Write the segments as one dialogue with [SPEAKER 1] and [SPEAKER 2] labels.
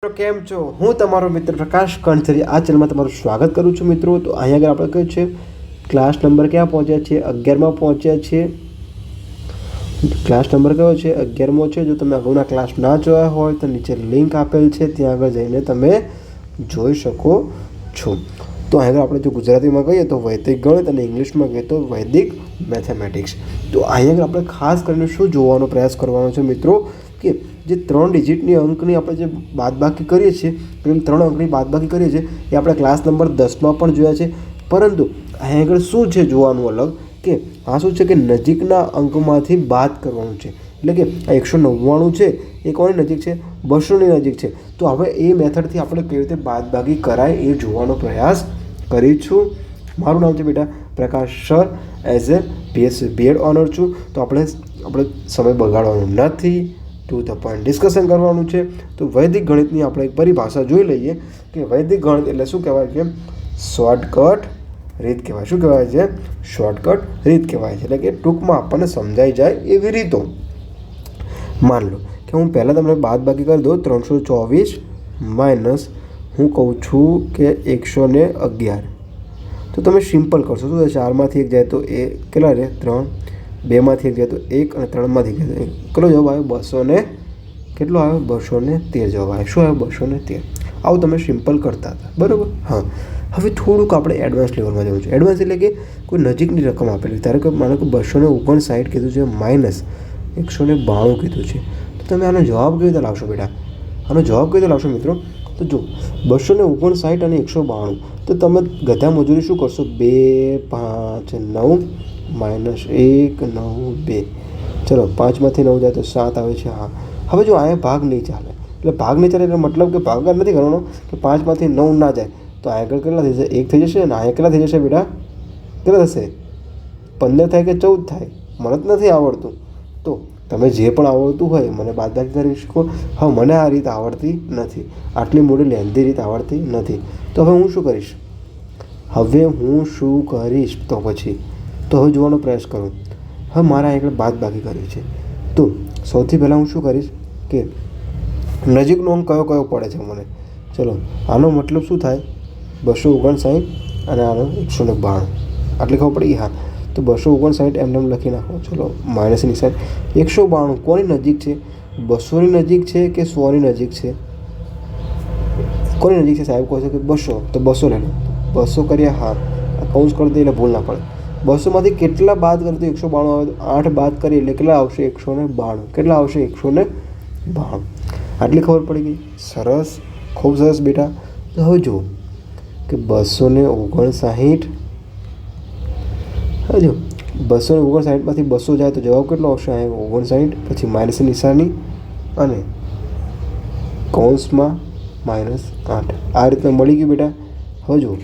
[SPEAKER 1] મિત્રો કેમ છો? હું તમારો મિત્ર પ્રકાશ કણછરી આ ચેનલમાં તમારું સ્વાગત કરું છું મિત્રો. તો અહીંયા આગળ આપણે કયું છે ક્લાસ નંબર ક્યાં પહોંચ્યા છીએ? 11માં પહોંચ્યા છીએ. ક્લાસ નંબર કયો છે? 11મો છે. જો તમે અગાઉના ક્લાસ ના જોયા હોય તો નીચે લિંક આપેલ છે, ત્યાં આગળ જઈને તમે જોઈ શકો છો. તો અહીંયા આપણે જો ગુજરાતીમાં કહીએ તો વૈદિક ગણિત અને ઇંગ્લિશમાં કહીએ તો વૈદિક મેથેમેટિક્સ. તો અહીંયા આપણે ખાસ કરીને શું જોવાનો પ્રયાસ કરવાનો છે મિત્રો કે જે 3 ડિજિટની અંકની આપણે જે બાદબાકી કરીએ છીએ, પેલી 3 અંકની બાદબાકી કરીએ છીએ એ આપણે ક્લાસ નંબર 10માં પણ જોયા છે. પરંતુ અહીંયા આગળ શું છે જોવાનું અલગ કે આ શું છે કે નજીકના અંકમાંથી બાદ કરવાનું છે. એટલે કે આ 199 છે એ કોની નજીક છે? 200ની નજીક છે. તો હવે એ મેથડથી આપણે કેવી રીતે બાદબાકી કરાય એ જોવાનો પ્રયાસ કરીશું. મારું નામ છે બેટા Prakash sir. As a BSc B.Ed owner છું. તો આપણે સમય બગાડવાનો નથી, ટુ ધ પોઈન્ટ ડિસ્કશન કરવાનું છે. તો વૈદિક ગણિતની આપણે એક પરિભાષા જોઈ લઈએ કે વૈદિક ગણિત એટલે શું કહેવાય કે શોર્ટકટ રીત કહેવાય. શું કહેવાય છે? શોર્ટકટ રીત કહેવાય છે. એટલે કે ટૂંકમાં આપણને સમજાઈ જાય એવી રીતો. માન લો કે હું પહેલાં તમને બાદબાકી કરી દઉં. 324 માઇનસ હું કહું છું કે 111. તો તમે સિમ્પલ કરશો. શું થશે? 4માંથી 1 જાય તો એ કેટલા રહે? 3. 2માંથી 1 જાય તો 1 અને 3માંથી 1 જાય તો 1. કેટલો જવાબ આવ્યો? 200 ને કેટલો આવ્યો? 213 જવાબ આવ્યો. શું આવ્યો? 213. આવું તમે સિમ્પલ કરતા હતા, બરાબર? હા. હવે થોડુંક આપણે એડવાન્સ લેવલમાં જવું છે. એડવાન્સ એટલે કે કોઈ નજીકની રકમ આપેલી. ધારો કે માનો કે 259 કીધું છે માઇનસ 192 કીધું છે. તો તમે આનો જવાબ કેવી રીતે લાવશો બેટા? આનો જવાબ કેવી રીતે લાવશો મિત્રો? તો જો 259 અને 192. તો તમે ગધા મજૂરી શું કરશો? 2 5 9 માઇનસ 1 9 2. ચલો 5માંથી 9 જાય તો 7 આવે છે. હા. હવે જો અહીંયા ભાગ નહીં ચાલે. એટલે ભાગ નહીં ચાલે એટલે મતલબ કે ભાગાકાર નથી કરવાનો કે 5માંથી 9 ના જાય તો આગળ કેટલા થઈ જશે? 1 થઈ જશે. અને અહીંયા કેટલા થઈ જશે બેટા? કેટલા થશે? 15 થાય કે 14 થાય? મને જ નથી આવડતું. તો તમે જે પણ આવડતું હોય મને બાદબાકી કરી શકો. હવે મને આ રીત આવડતી નથી, આટલી મોટી લેન્ધી રીત આવડતી નથી. તો હવે હું શું કરીશ? તો પછી હવે જોવાનો પ્રયાસ કરું. હવે મારા આગળ બાદબાકી કરવી છે. તો સૌથી પહેલાં હું શું કરીશ કે નજીકનો અંક કયો કયો પડે છે મને? ચલો આનો મતલબ શું થાય? 259 અને આનો 192. આટલી ખબર પડી? હા. તો 259 એમને લખી નાખો. ચલો માઇનસ નિશાન. 192 કોની નજીક છે? 200ની નજીક છે કે 100ની નજીક છે? કોની નજીક છે સાહેબ? કહે છે કે 200. તો 200 લઈ લો. 200 કર્યા. હા. કૌંસ કરી દે એટલે ભૂલ ના પડે. 200માંથી કેટલા બાદ કરીએ તો 192 આવે? તો 8 બાદ કરીએ એટલે કેટલા આવશે? 192. કેટલા આવશે? 192. આટલી ખબર પડી ગઈ. સરસ, ખૂબ સરસ બેટા. તો હવે જુઓ કે 259. હવે જો 259માંથી 200 જાય તો જવાબ કેટલો આવશે? 59. પછી માઇનસ નિશાની અને કૌંસમાં -8. આ રીતના મળી ગયું બેટા. હવે જુઓ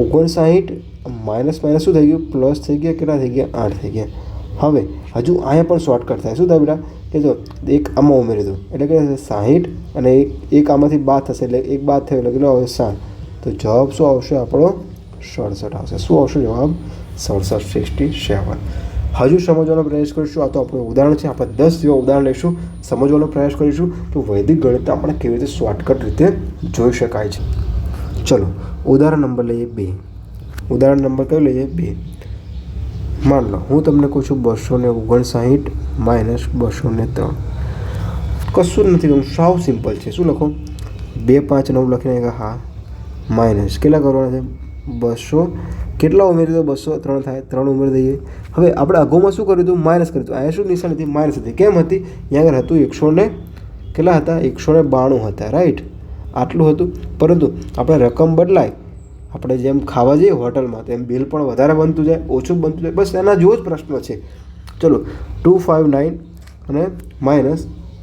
[SPEAKER 1] 59 માઇનસ શું થઈ ગયું? પ્લસ થઈ ગયા. કેટલા થઈ ગયા? 8 થઈ ગયા. હવે હજુ અહીંયા પણ શોર્ટકટ થાય. શું થાય બેટા? કે જો એક આમાં ઉમેરી દો એટલે કે 60 અને એક આમાંથી બાદ થશે એટલે એક બાદ થયો એટલે કેટલો આવશે? 7. તો જવાબ શું આવશે આપણો? 67 આવશે. શું આવશે જવાબ? 67. હજુ સમજવાનો પ્રયાસ કરીશું. આ તો આપણું ઉદાહરણ છે. આપણે 10 જેવા ઉદાહરણ લઈશું, સમજવાનો પ્રયાસ કરીશું તો વૈદિક ગણિત આપણે કેવી રીતે શોર્ટકટ રીતે જોઈ શકાય છે. ચલો ઉદાહરણ નંબર લઈએ 2. ઉદાહરણ નંબર કયો લઈએ? 2. માન લો હું તમને કહું છું 259 માઇનસ 203. કશું જ નથી કરવું, સાવ સિમ્પલ છે. શું લખો? 2 5 9 લખીને હા માઇનસ કેટલા કરવાના છે? 200. કેટલા ઉમેરી દો? 203 થાય. 3 ઉમેરી દઈએ. હવે આપણે અગાઉમાં શું કર્યું હતું? માઇનસ કર્યું હતું. અહીંયા શું નિશાન હતી? માઇનસ હતી. કેમ હતી? અહીંયા આગળ હતું 100 ને કેટલા હતા? 192 હતા. રાઈટ, આટલું હતું. પરંતુ આપણે રકમ બદલાય, આપણે જેમ ખાવા જઈએ હોટલમાં તેમ બિલ પણ વધારે બનતું જાય, ઓછું બનતું જાય. બસ એના જેવો જ પ્રશ્ન છે. ચલો 259 અને માઇનસ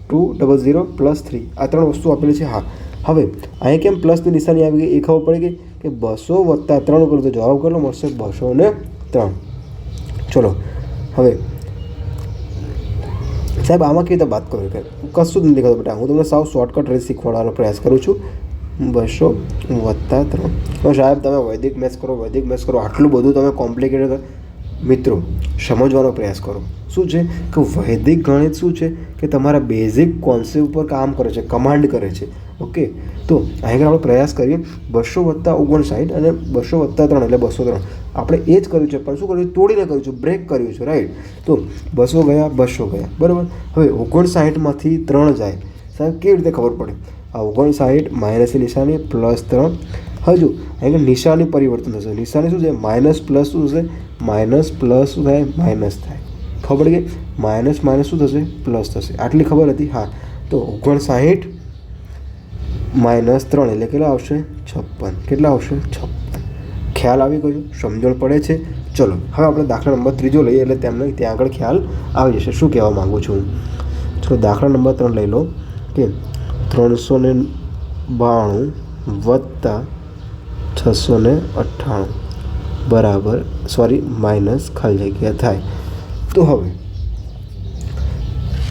[SPEAKER 1] 200 પ્લસ 3 આ 3 વસ્તુ આપેલી છે. હા. હવે અહીંયા કેમ પ્લસની નિશાની આવી ગઈ એ ખબર પડી ગઈ કે 200 વત્તા 3 કરો તો જવાબ કેટલો મળશે? 203. ચલો હવે સાહેબ આમાં કેવી રીતે વાત કરું? કે કશું જ નથી દેખાતું બેટા. હું તમને સાવ શોર્ટકટ રીત શીખવાડવાનો પ્રયાસ કરું છું. 200 વત્તા 3. સાહેબ તમે વૈદિક મેથ્સ કરો, આટલું બધું તમે કોમ્પ્લિકેટેડ મિત્રો સમજવાનો પ્રયાસ કરો. શું છે કે વૈદિક ગણિત શું છે કે તમારા બેઝિક કોન્સેપ્ટ ઉપર કામ કરે છે, કમાન્ડ કરે છે. ઓકે, તો અહીં આપણે પ્રયાસ કરીએ 200 + 59 અને 200 + 3 એટલે 203. આપણે એ જ કર્યું છે પણ શું કર્યું, તોડીને કર્યું છે, બ્રેક કર્યું છે, રાઈટ. તો 200 ગયા, 200 ગયા, બરાબર. હવે 59માંથી 3 જાય, સાહેબ કેવી રીતે ખબર પડે? આ 59 માઇનસની નિશાની +3. હજુ અહીં નિશાની પરિવર્તન થશે. નિશાની શું છે? માઇનસ પ્લસ શું થશે? માઇનસ પ્લસ શું થાય? માઇનસ થાય. ખબર પડી ગઈ? માઇનસ માઇનસ શું થશે? પ્લસ થશે. આટલી ખબર હતી? હા. તો 59 - 3 એટલે કેટલા આવશે? 56. કેટલા આવશે? 56. ખ્યાલ આવી ગયો? સમજણ પડે છે? ચલો હવે આપણે દાખલા નંબર 3 લઈએ એટલે તેમને ત્યાં આગળ ખ્યાલ આવી જશે શું કહેવા માગું છું. ચલો દાખલા નંબર 3 લઈ લો કે 392 + 698 બરાબર માઇનસ ખાલી જગ્યા થાય. તો હવે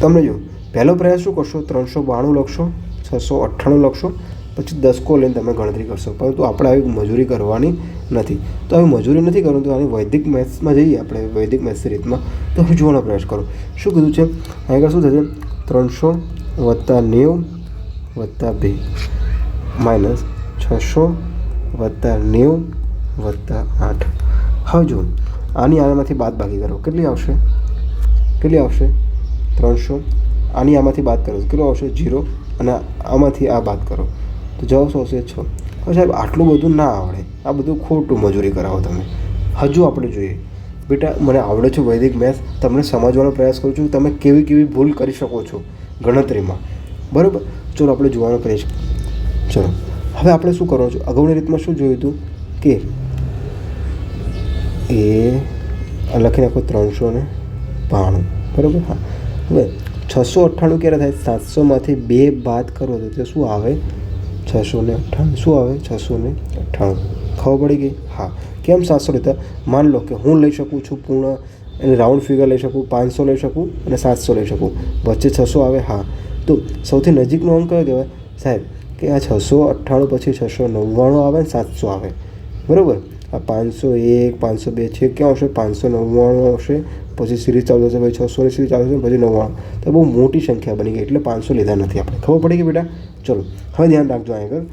[SPEAKER 1] તમે જો પહેલો પ્રયાસ શું કરશો? 392 લખશો, 698 લખશો, પછી 10 લઈને તમે ગણતરી કરશો. પરંતુ આપણે આવી મજૂરી કરવાની નથી. તો આવી મજૂરી નથી કરવાની, તો આની વૈદિક મેથ્સમાં જઈએ આપણે, વૈદિક મેથ્સની રીતમાં. તો હવે જોવાનો પ્રયાસ કરો. શું કીધું છે આગળ? શું થશે? 300 + 90 + 2 માઇનસ 600 + 90 + 8. હવે જો આમાંથી બાદ બાકી કરો, કેટલી આવશે? 300. આમાંથી બાદ કરો કેટલો આવશે? 0. અને આમાંથી આ બાદ કરો તો જવાબ શું આવશે? 6. હવે સાહેબ આટલું બધું ના આવડે, આ બધું ખોટું મજૂરી કરાવો તમે. હજુ આપણે જોઈએ બેટા, મને આવડે છે વૈદિક મેથ્સ, તમને સમજવાનો પ્રયાસ કરું છું તમે કેવી કેવી ભૂલ કરી શકો છો ગણતરીમાં, બરાબર. ચલો આપણે જોવાનો પ્રયાસ. ચલો હવે આપણે શું કરવાનું છે? અગાઉની રીતમાં શું જોયું હતું કે એ લખી નાખો 392, બરાબર. હા, હવે 698 ક્યારે થાય? 700માંથી 2 બાદ કરો તો તે શું આવે? 698. શું આવે? 698. ખબર પડી ગઈ? હા. કેમ 700 લેતા? માન લો કે હું લઈ શકું છું પૂર્ણ એટલે રાઉન્ડ ફિગર લઈ શકું, 500 લઈ શકું અને 700 લઈ શકું, વચ્ચે 600 આવે. હા, તો સૌથી નજીકનો અંક કયો કહેવાય સાહેબ? કે આ 698 પછી 699 આવે ને 700 આવે, બરાબર. આ 501, 502 છે ક્યાં આવશે? 599 આવશે. પછી સિરીઝ ચાલુ થશે, પછી 600ની સિરીઝ ચાલુ થશે, પછી 99. તો બહુ મોટી સંખ્યા બની ગઈ એટલે 500 લીધા નથી આપણે. ખબર પડી ગઈ બેટા? ચલો હવે ધ્યાન રાખજો આગળ.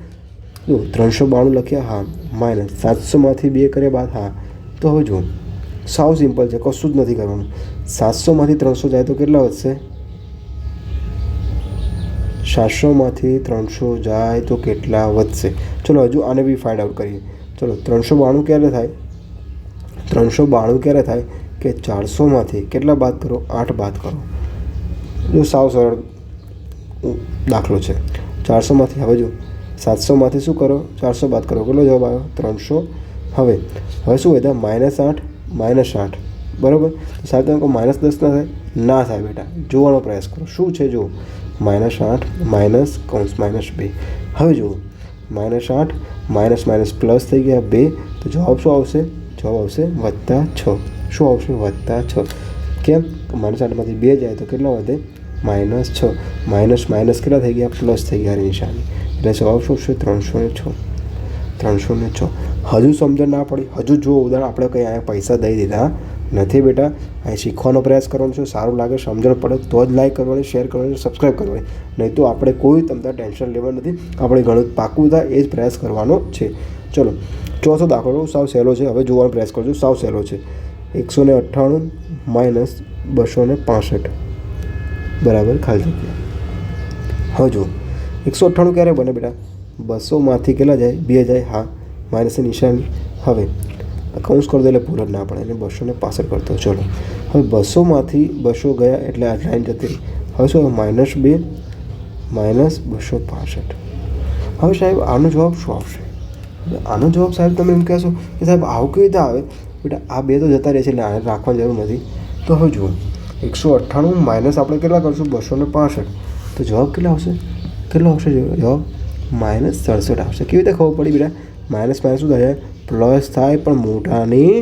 [SPEAKER 1] જો 392 લખ્યા, હા, માઇનસ 700માંથી 2 કર્યા બાદ, હા. તો હવે જુઓ સાવ સિમ્પલ છે, કશું જ નથી કરવાનું. 700માંથી 300 જાય તો કેટલા વધશે? 700માંથી 300 જાય તો કેટલા વધશે? ચલો હજુ આને બી ફાઇન્ડ આઉટ કરીએ. ચલો 392 ક્યારે થાય? 392 ક્યારે થાય કે 400માંથી કેટલા બાદ કરો? 8 બાદ કરો. જો સાવ સરળ દાખલો છે. 400માંથી હવે જો 700માંથી શું કરો? 400 બાદ કરો, કેટલો જવાબ આવ્યો? 300. હવે શું વધ્યા? -8, બરાબર. સાહેબ તમે કહો -10 ના થાય? ના થાય બેટા, જોવાનો પ્રયાસ કરો. શું છે જો -8 માઇનસ કૌંસ -2. હવે જુઓ -8 માઇનસ માઇનસ પ્લસ થઈ ગયા 2, તો જવાબ શું આવશે? જવાબ આવશે +6. શું આવશે? +6. કેમ? -8માંથી 2 જાય તો કેટલા વધે? -6. માઇનસ માઇનસ કેટલા થઈ ગયા? પ્લસ થઈ ગયા નિશાની. એટલે જવાબ શું છે? 306. 306. હજુ સમજણ ના પડી? હજુ જો ઉદાહરણ આપણે કંઈ અહીંયા પૈસા દઈ દીધા નથી બેટા. અહીં શીખવાનો પ્રયાસ કરવાનો છે. સારું લાગે, સમજણ પડે તો જ લાઈક કરવાની, શેર કરવાની, સબસ્ક્રાઈબ કરવાની. નહીં તો આપણે કોઈ તમને ટેન્શન લેવાનું નથી. આપણે ગણિત પાકું થાય એ જ પ્રયાસ કરવાનો છે. ચલો ચોથો દાખલો સાવ સહેલો છે. હવે જોવાનો પ્રયાસ કરજો, સાવ સહેલો છે. 198 માઇનસ 265 બરાબર ખાલી જગ્યા. હવે જુઓ 198 ક્યારે બને બેટા? 200માંથી કેટલા જાય? 2 જાય. હા, માઇનસની નિશાની. હવે કૌંસ કરી દો એટલે ભૂલ જ ના પડે અને 265 કરતો. ચલો હવે 200માંથી 200 ગયા એટલે આ લાઈન જતી. હવે શું? -2 માઇનસ 265. હવે સાહેબ આનો જવાબ શું આવશે? આનો જવાબ સાહેબ તમે એમ કહેશો કે સાહેબ આવું કેવી રીતે આવે? બેટા આ 2 તો જતા રહે છે એટલે આને રાખવાની જરૂર નથી. તો હવે જુઓ 198 માઇનસ આપણે કેટલા કરશું? 265. તો જવાબ કેટલા આવશે? જવાબ -67 આવશે. કેવી રીતે ખબર પડી બેટા? માઇનસ માઇનસ શું થાય? પ્લસ થાય, પણ મોટાની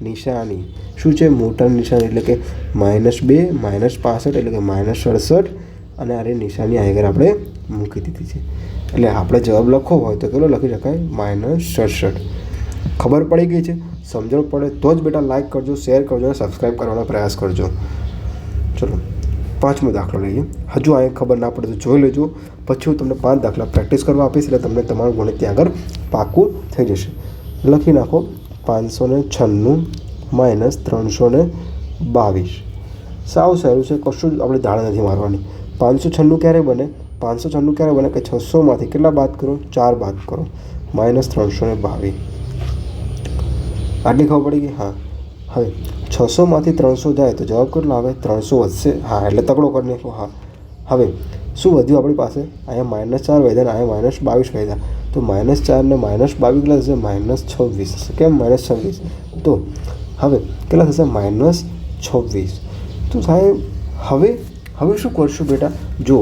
[SPEAKER 1] નિશાની. શું છે? મોટાની નિશાની એટલે કે -2 -65 એટલે કે -67 અને આની નિશાની આગળ આપણે મૂકી દીધી છે. એટલે આપણે જવાબ લખવો હોય તો કેટલો લખી શકાય? -67. ખબર પડી ગઈ છે? સમજણ પડે તો જ બેટા લાઇક કરજો, શેર કરજો અને સબસ્ક્રાઈબ કરવાનો પ્રયાસ કરજો. ચલો 5મો દાખલો લઈએ. હજુ આ ખબર ના પડે તો જોઈ લેજો. પછી હું તમને 5 દાખલા પ્રેક્ટિસ કરવા આપીશ એટલે તમને તમારું ગણિત ત્યાં આગળ પાકું થઈ જશે. લખી નાખો 596 માઇનસ 322. સાવ સહેલું છે, કશું જ આપણે ધારણા નથી મારવાની. 596 ક્યારે બને? 596 ક્યારે બને કે 600માંથી કેટલા બાદ કરો? 4 બાદ કરો, માઇનસ 322. આટલી ખબર પડી ગઈ? હા. હવે 600માંથી 300 જાય તો જવાબ કેટલો આવે? 300 વધશે. હા, એટલે તકડો કરી નાખો. હા. હવે શું વધ્યું આપણી પાસે? અહીંયા -4 વધ્યા ને અહીંયા -22 વધ્યા. તો -4 ને -22 કેટલા થશે? -26. કેમ -26? તો હવે કેટલા થશે? -26. તો સાહેબ હવે શું કરશું બેટા? જો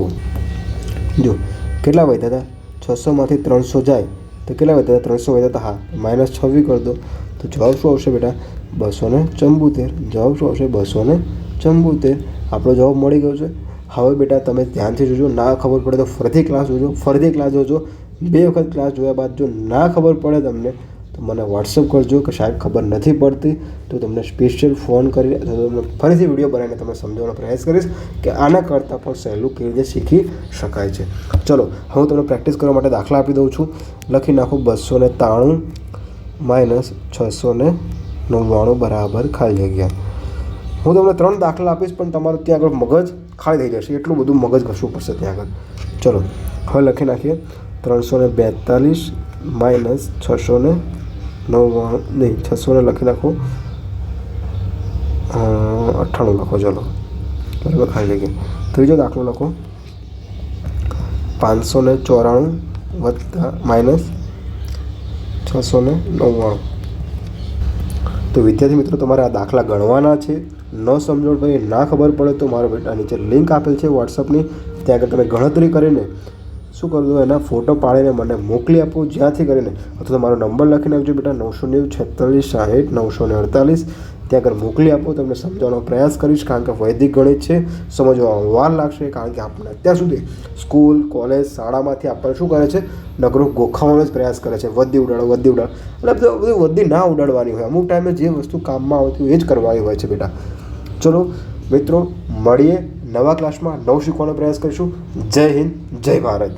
[SPEAKER 1] કેટલા વધ્યા હતા? 600માંથી 300 જાય તો કેટલા વધ્યા હતા? 300 વધ્યા હતા. હા, -26 કરી દો તો જવાબ શું આવશે બેટા? 274. જવાબ શું આવશે? 274. આપણો જવાબ મળી ગયો છે. હવે બેટા તમે ધ્યાનથી જોજો. ના ખબર પડે તો ફરીથી ક્લાસ જોજો. 2 વખત ક્લાસ જોયા બાદ જો ના ખબર પડે તમને તો મને વોટ્સઅપ કરજો કે સાહેબ ખબર નથી પડતી, તો તમને સ્પેશિયલ ફોન કરી તમને ફરીથી વિડીયો બનાવીને તમને સમજાવવાનો પ્રયાસ કરીશ કે આના કરતાં પણ સહેલું કેવી રીતે શીખી શકાય છે. ચલો હું તમને પ્રેક્ટિસ કરવા માટે દાખલા આપી દઉં છું. લખી નાખો 293 માઇનસ 699 બરાબર ખાલી જગ્યા. હું તમને 3 દાખલા આપીશ પણ તમારું ત્યાં આગળ મગજ ખાલી થઈ જશે. એટલું બધું મગજ ઘસવું પડશે ત્યાં આગળ. ચલો હવે લખી નાખીએ 342 માઇનસ 699 નહીં 600 લખી નાખો 98 લખો. ચલો બરાબર ખાલી જગ્યા. ત્રીજો દાખલો લખો 594 વત્તા માઇનસ 699. તો વિદ્યાર્થી મિત્રો તમારે આ દાખલા ગણવાના છે. ન સમજણ ભાઈ ના ખબર પડે તો મારો બેટા નીચે લિંક આપેલ છે વોટ્સઅપની, ત્યાં આગળ તમે ગણતરી કરીને શું કરી દો, એના ફોટો પાડીને મને મોકલી આપો જ્યાંથી કરીને, અથવા તો મારો નંબર લખી નાખજો બેટા 990 46 60 948. ત્યાં આગળ મોકલી આપો. તમને સમજાવવાનો પ્રયાસ કરીશ કારણ કે વૈદિક ગણિત છે, સમજવામાં વાર લાગશે. કારણ કે આપણે અત્યાર સુધી સ્કૂલ કોલેજ શાળામાંથી આપણને શું કરે છે? નગરો ગોખાવાનો જ પ્રયાસ કરે છે. વધી ઉડાડો એટલે બધું વધી ના ઉડાડવાની હોય. અમુક ટાઈમે જે વસ્તુ કામમાં આવતી હોય એ જ કરવાની હોય છે બેટા. ચલો મિત્રો મળીએ નવા ક્લાસમાં, નવું શીખવાનો પ્રયાસ કરીશું. જય હિન્દ, જય ભારત.